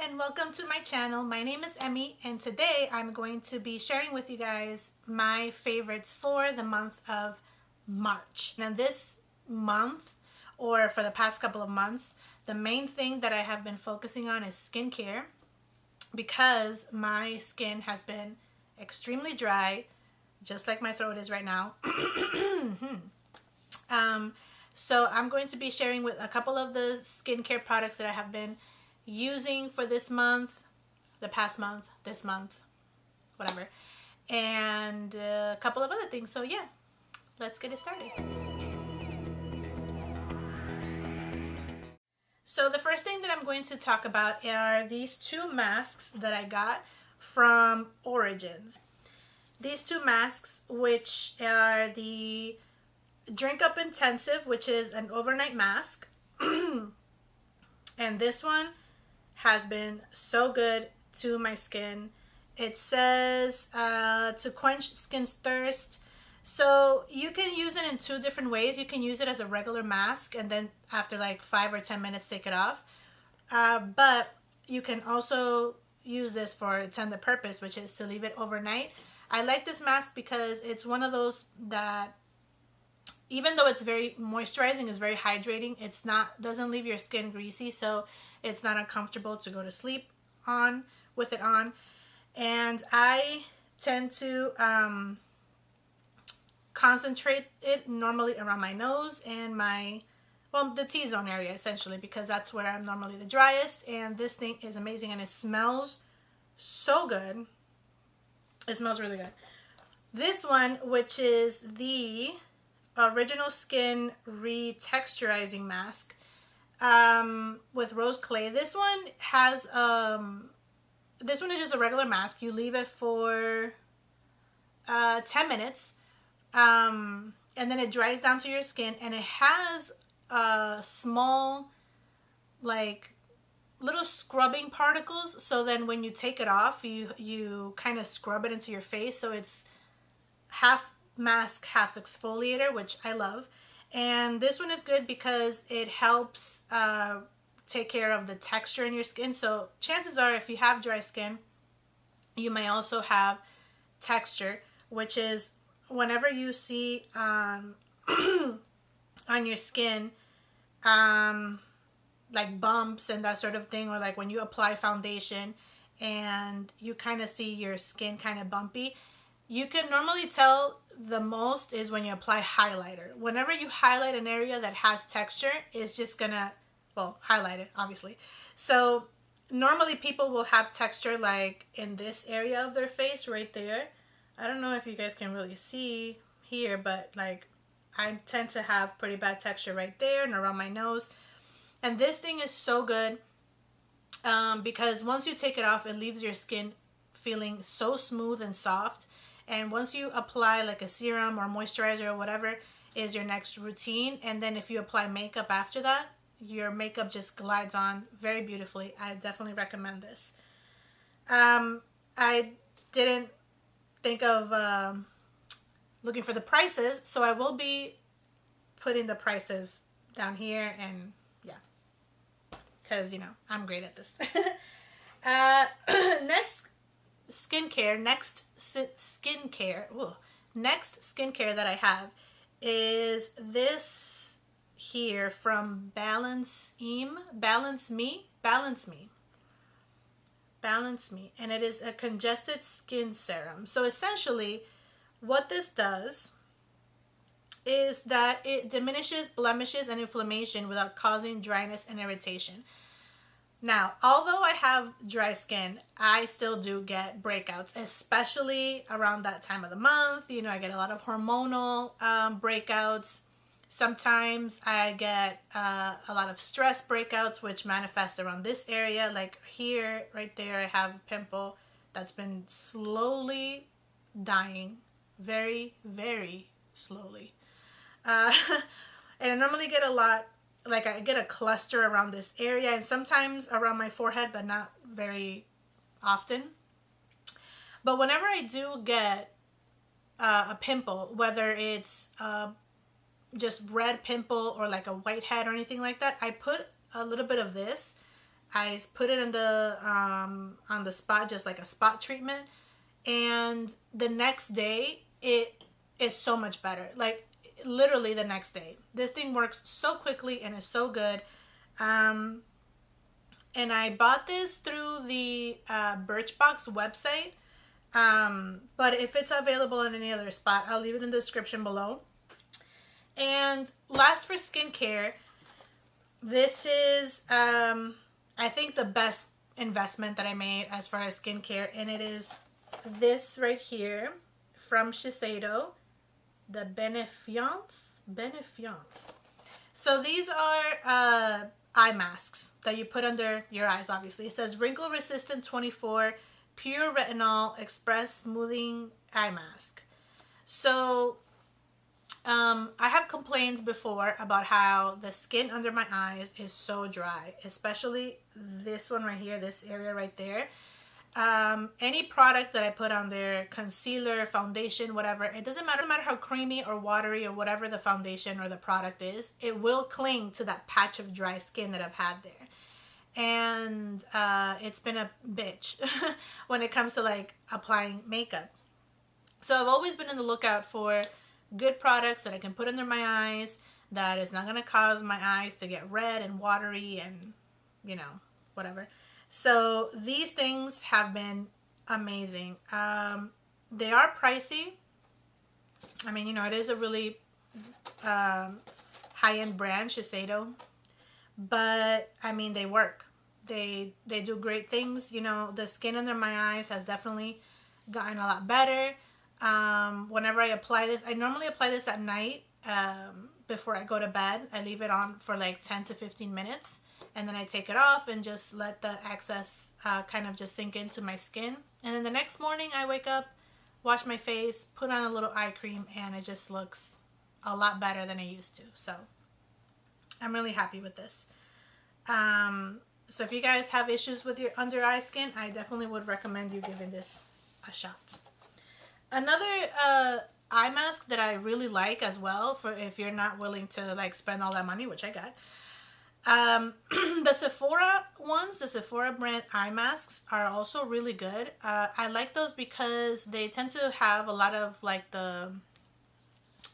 and welcome to my channel. My name is Emmy and today I'm going to be sharing with you guys my favorites for the month of March. Now this month, or for the past couple of months, the main thing that I have been focusing on is skincare because my skin has been extremely dry, just like my throat is right now. So I'm going to be sharing with a couple of the skincare products that I have been using for this month, the past month, this month, whatever, and a couple of other things. So yeah, let's get it started. So the first thing that I'm going to talk about are these two masks that I got from Origins. These two masks, which are the Drink Up Intensive, which is an overnight mask, and this one has been so good to my skin. It says to quench skin's thirst. So you can use it in two different ways. You can use it as a regular mask and then after like 5 or 10 minutes take it off. But you can also use this for its intended purpose, which is to leave it overnight. I like this mask because it's one of those that, even though it's very moisturizing, it's very hydrating, doesn't leave your skin greasy, so it's not uncomfortable to go to sleep on with it on. And I tend to concentrate it normally around my nose and the T-zone area, essentially, because that's where I'm normally the driest. And this thing is amazing and it smells so good. It smells really good. This one, which is the Original Skin Retexturizing Mask with rose clay. This one has this one is just a regular mask. You leave it for 10 minutes and then it dries down to your skin, and it has small, like, little scrubbing particles, so then when you take it off you kind of scrub it into your face, so it's half mask, half exfoliator, which I love. And this one is good because it helps take care of the texture in your skin. So chances are, if you have dry skin, you may also have texture, which is whenever you see on your skin like bumps and that sort of thing, or like when you apply foundation and you kind of see your skin kind of bumpy, you can normally tell the most is when you apply highlighter. Whenever you highlight an area that has texture, it's just gonna, well, highlight it, obviously. So normally people will have texture like in this area of their face right there. I don't know if you guys can really see here, but like I tend to have pretty bad texture right there and around my nose. And this thing is so good because once you take it off, it leaves your skin feeling so smooth and soft. And once you apply like a serum or moisturizer or whatever is your next routine, and then if you apply makeup after that, your makeup just glides on very beautifully. I definitely recommend this. I didn't think of looking for the prices, so I will be putting the prices down here, and yeah, because you know I'm great at this. Next skincare that I have is this here from Balance Me, and it is a congested skin serum. So essentially what this does is that it diminishes blemishes and inflammation without causing dryness and irritation. Now, although I have dry skin, I still do get breakouts, especially around that time of the month. You know, I get a lot of hormonal breakouts. Sometimes I get a lot of stress breakouts, which manifest around this area. Like here, right there, I have a pimple that's been slowly dying. Very, very slowly. And I normally get a lot, like I get a cluster around this area and sometimes around my forehead, but not very often. But whenever I do get a pimple, whether it's just red pimple or like a whitehead or anything like that, I put a little bit of this I put it in the on the spot, just like a spot treatment, and the next day it is so much better. Like literally the next day. This thing works so quickly and is so good. And I bought this through the Birchbox website. But if it's available in any other spot, I'll leave it in the description below. And last for skincare, this is I think the best investment that I made as far as skincare, and it is this right here from Shiseido, the Benefiance. So these are eye masks that you put under your eyes, obviously. It says wrinkle resistant 24 pure retinol express smoothing eye mask. So I have complained before about how the skin under my eyes is so dry, especially this one right here, this area right there. Any product that I put on there, concealer, foundation, whatever, it doesn't matter how creamy or watery or whatever the foundation or the product is, it will cling to that patch of dry skin that I've had there. And it's been a bitch when it comes to like applying makeup. So I've always been on the lookout for good products that I can put under my eyes that is not going to cause my eyes to get red and watery and, you know, whatever. So these things have been amazing. They are pricey. I mean, you know, it is a really high-end brand, Shiseido. But, I mean, they work. They do great things. You know, the skin under my eyes has definitely gotten a lot better. Whenever I apply this, I normally apply this at night before I go to bed. I leave it on for like 10 to 15 minutes. And then I take it off and just let the excess kind of just sink into my skin. And then the next morning I wake up, wash my face, put on a little eye cream, and it just looks a lot better than it used to. So I'm really happy with this. So if you guys have issues with your under eye skin, I definitely would recommend you giving this a shot. Another eye mask that I really like as well, for if you're not willing to like spend all that money, which I got. The Sephora ones, the Sephora brand eye masks are also really good. I like those because they tend to have a lot of like the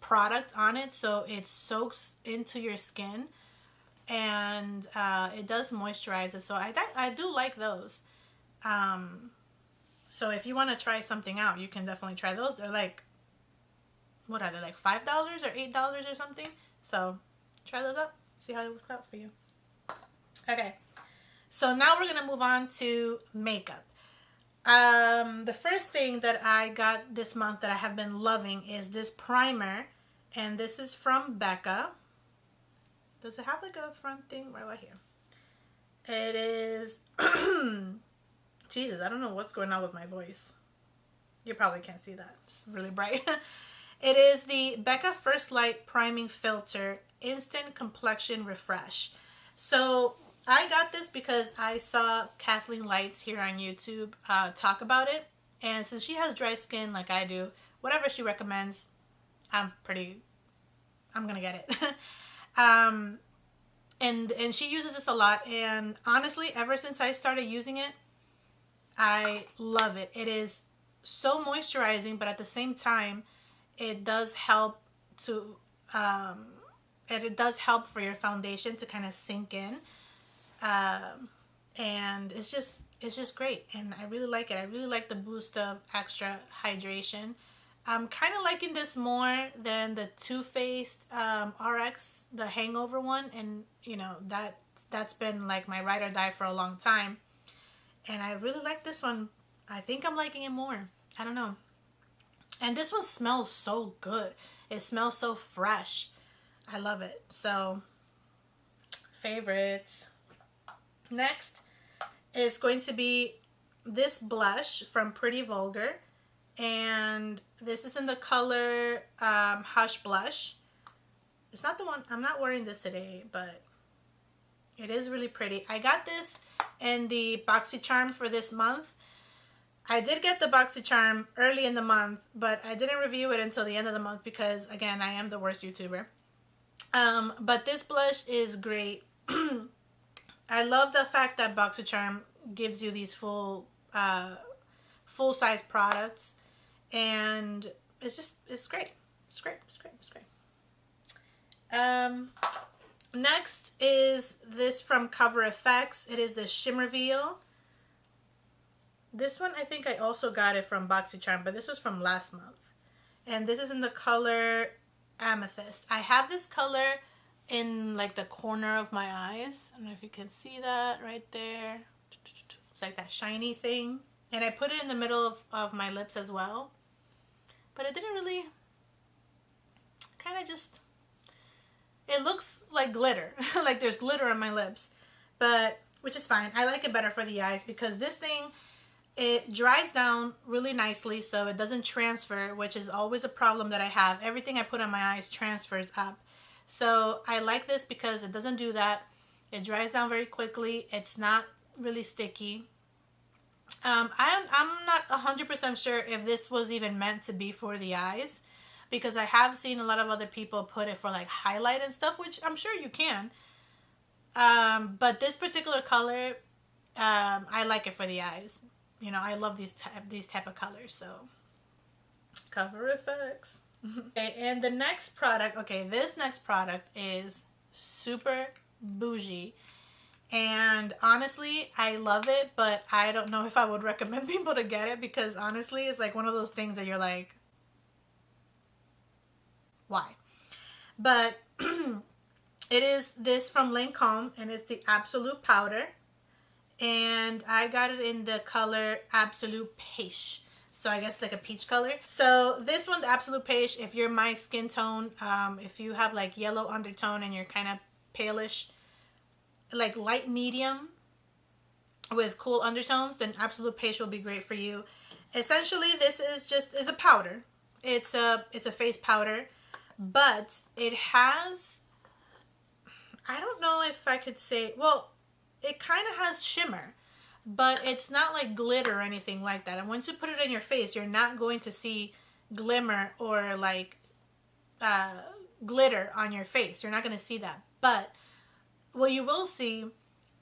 product on it, so it soaks into your skin and it does moisturize it. So I do like those. So if you want to try something out, you can definitely try those. They're like, what are they, like $5 or $8 or something? So try those out, see how it works out for you. Okay, so now we're gonna move on to makeup. The first thing that I got this month that I have been loving is this primer, and this is from BECCA. Does it have like a front thing? Right here. It is Jesus, I don't know what's going on with my voice. You probably can't see that. It's really bright. It is the BECCA First Light Priming Filter Instant Complexion Refresh. So I got this because I saw Kathleen Lights here on YouTube talk about it. And since she has dry skin like I do, whatever she recommends, I'm gonna get it. And she uses this a lot. And honestly, ever since I started using it, I love it. It is so moisturizing, but at the same time, it does help to it does help for your foundation to kind of sink in, and it's just great, and I really like it. I really like the boost of extra hydration. I'm kind of liking this more than the Too Faced RX, the Hangover one, and you know that's been like my ride or die for a long time. And I really like this one. I think I'm liking it more. I don't know. And this one smells so good. It smells so fresh. I love it. So, favorites. Next is going to be this blush from Pretty Vulgar. And this is in the color Hush Blush. It's not the one, I'm not wearing this today, but it is really pretty. I got this in the BoxyCharm for this month. I did get the BoxyCharm early in the month, but I didn't review it until the end of the month because, again, I am the worst YouTuber. But this blush is great. I love the fact that BoxyCharm gives you these full-size products, and it's great. It's great. It's great. It's great. Next is this from Cover Effects. It is the Shimmer Veil. This one, I think I also got it from BoxyCharm, but this was from last month. And this is in the color Amethyst. I have this color in like the corner of my eyes. I don't know if you can see that right there. It's like that shiny thing. And I put it in the middle of my lips as well. But it didn't really, kind of just, it looks like glitter. Like there's glitter on my lips. But, which is fine. I like it better for the eyes because this thing, it dries down really nicely so it doesn't transfer, which is always a problem that I have. Everything I put on my eyes transfers up. So I like this because it doesn't do that. It dries down very quickly. It's not really sticky. I'm not 100% sure if this was even meant to be for the eyes, because I have seen a lot of other people put it for like highlight and stuff, which I'm sure you can. But this particular color, I like it for the eyes. You know, I love these type of colors. So, Cover Effects. Okay, and the next product. Okay, this next product is super bougie, and honestly, I love it. But I don't know if I would recommend people to get it because honestly, it's like one of those things that you're like, why? But it is this from Lancôme, and it's the Absolute powder. And I got it in the color Absolute Peach. So I guess like a peach color. So this one, the Absolute Peach, if you're my skin tone, if you have like yellow undertone and you're kind of palish, like light medium with cool undertones, then Absolute Peach will be great for you. Essentially, this is a powder. It's a face powder, but it has, I don't know if I could say, well, it kind of has shimmer, but it's not like glitter or anything like that. And once you put it in your face, you're not going to see glimmer or like glitter on your face. You're not going to see that. But what you will see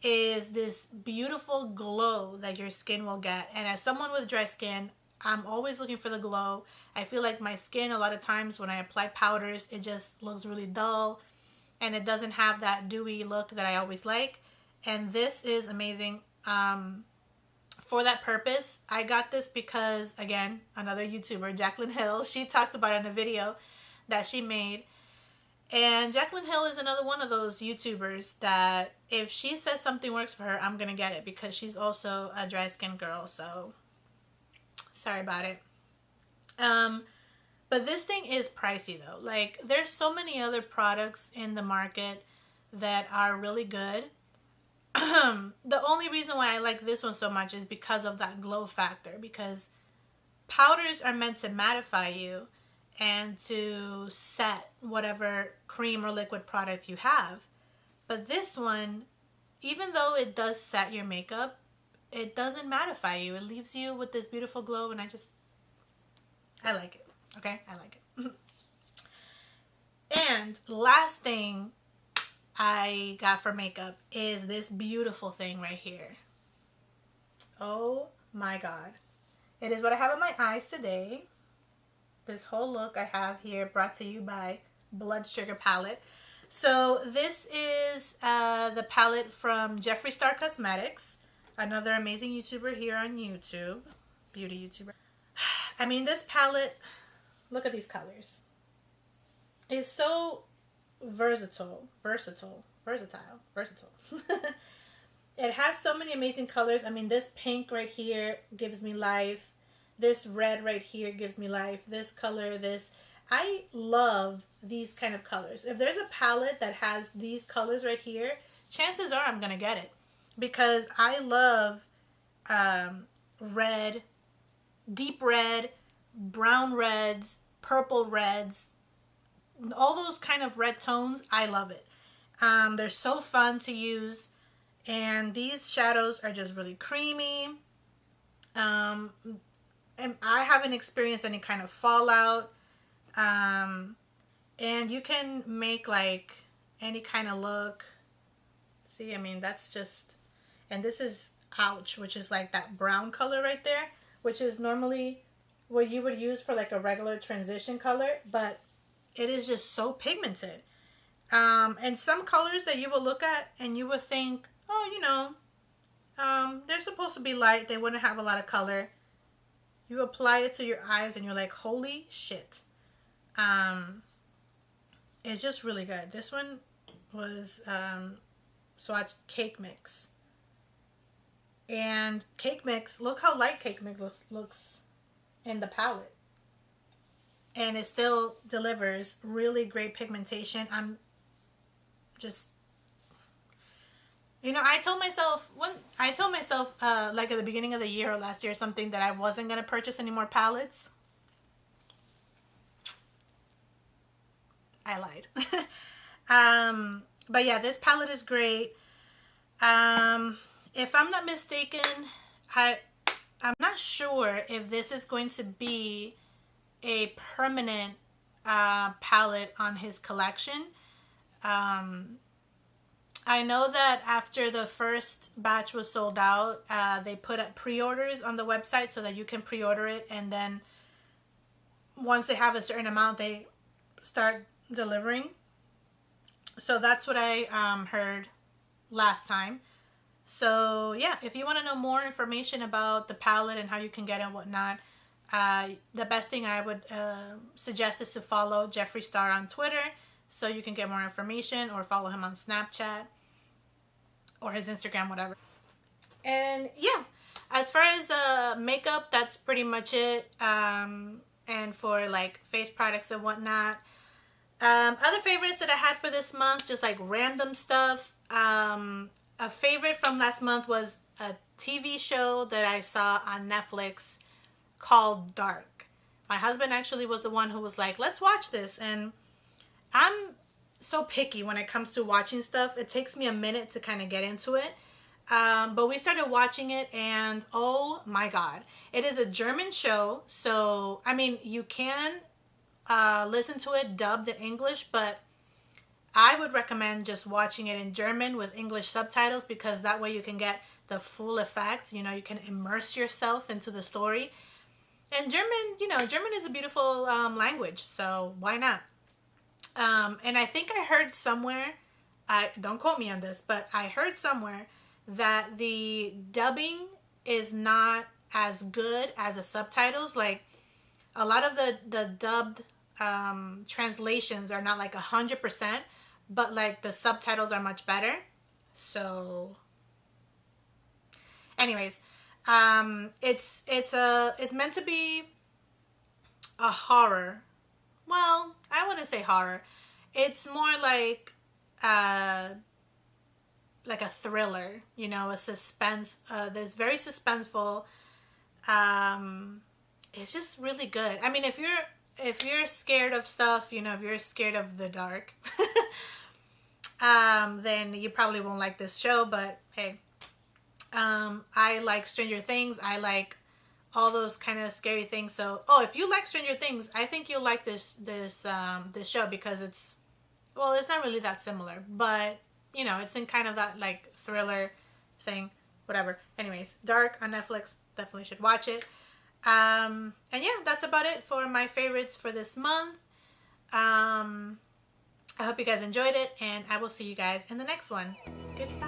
is this beautiful glow that your skin will get. And as someone with dry skin, I'm always looking for the glow. I feel like my skin, a lot of times when I apply powders, it just looks really dull and it doesn't have that dewy look that I always like. And this is amazing. For that purpose, I got this because, again, another YouTuber, Jaclyn Hill, she talked about it in a video that she made. And Jaclyn Hill is another one of those YouTubers that if she says something works for her, I'm going to get it because she's also a dry skin girl. So, sorry about it. But this thing is pricey though. Like, there's so many other products in the market that are really good. The only reason why I like this one so much is because of that glow factor, because powders are meant to mattify you and to set whatever cream or liquid product you have. But this one, even though it does set your makeup, it doesn't mattify you. It leaves you with this beautiful glow, and I like it. Okay? I like it. And last thing I got for makeup is this beautiful thing right here. Oh my god. It is what I have on my eyes today. This whole look I have here brought to you by Blood Sugar Palette. So this is the palette from Jeffree Star Cosmetics, another amazing YouTuber here on YouTube, beauty YouTuber. I mean, this palette, look at these colors. It's so versatile. It has so many amazing colors. I mean, this pink right here gives me life. This red right here gives me life. This color, this. I love these kind of colors. If there's a palette that has these colors right here, chances are I'm going to get it. Because I love red, deep red, brown reds, purple reds, all those kind of red tones. I love it. They're so fun to use. And these shadows are just really creamy. And I haven't experienced any kind of fallout. And you can make like any kind of look. See, I mean, that's just, and this is Ouch, which is like that brown color right there, which is normally what you would use for like a regular transition color, but it is just so pigmented. And some colors that you will look at and you would think, oh, you know, they're supposed to be light. They wouldn't have a lot of color. You apply it to your eyes and you're like, holy shit. It's just really good. This one was swatched Cake Mix. And Cake Mix, look how light Cake Mix looks in the palette. And it still delivers really great pigmentation. I'm just, you know, I told myself like at the beginning of the year or last year or something that I wasn't going to purchase any more palettes. I lied. But yeah, this palette is great. If I'm not mistaken, I'm not sure if this is going to be a permanent palette on his collection. I know that after the first batch was sold out, they put up pre-orders on the website so that you can pre-order it, and then once they have a certain amount, they start delivering. So that's what I heard last time. So yeah, if you want to know more information about the palette and how you can get it and whatnot, the best thing I would suggest is to follow Jeffree Star on Twitter so you can get more information, or follow him on Snapchat or his Instagram, whatever. And yeah, as far as makeup, that's pretty much it. And for like face products and whatnot, other favorites that I had for this month, just like random stuff. A favorite from last month was a TV show that I saw on Netflix called Dark. My husband actually was the one who was like, let's watch this. And I'm so picky when it comes to watching stuff. It takes me a minute to kind of get into it. But we started watching it and oh my God. It is a German show. So, I mean, you can listen to it dubbed in English, but I would recommend just watching it in German with English subtitles, because that way you can get the full effect. You know, you can immerse yourself into the story. And German, you know, German is a beautiful language, so why not? And I think I heard somewhere, don't quote me on this, but I heard somewhere that the dubbing is not as good as the subtitles. Like, a lot of the dubbed translations are not like 100%, but like the subtitles are much better. So anyways, it's meant to be a horror. Well, I wouldn't say horror. It's more like a thriller, you know, a suspense. That's very suspenseful. It's just really good. I mean, if you're scared of stuff, you know, if you're scared of the dark, then you probably won't like this show. But hey, I like Stranger Things. I like all those kind of scary things. So, if you like Stranger Things, I think you'll like this show, because it's not really that similar, but you know, it's in kind of that like thriller thing, whatever. Anyways, Dark on Netflix, definitely should watch it. And yeah, that's about it for my favorites for this month. I hope you guys enjoyed it, and I will see you guys in the next one. Goodbye.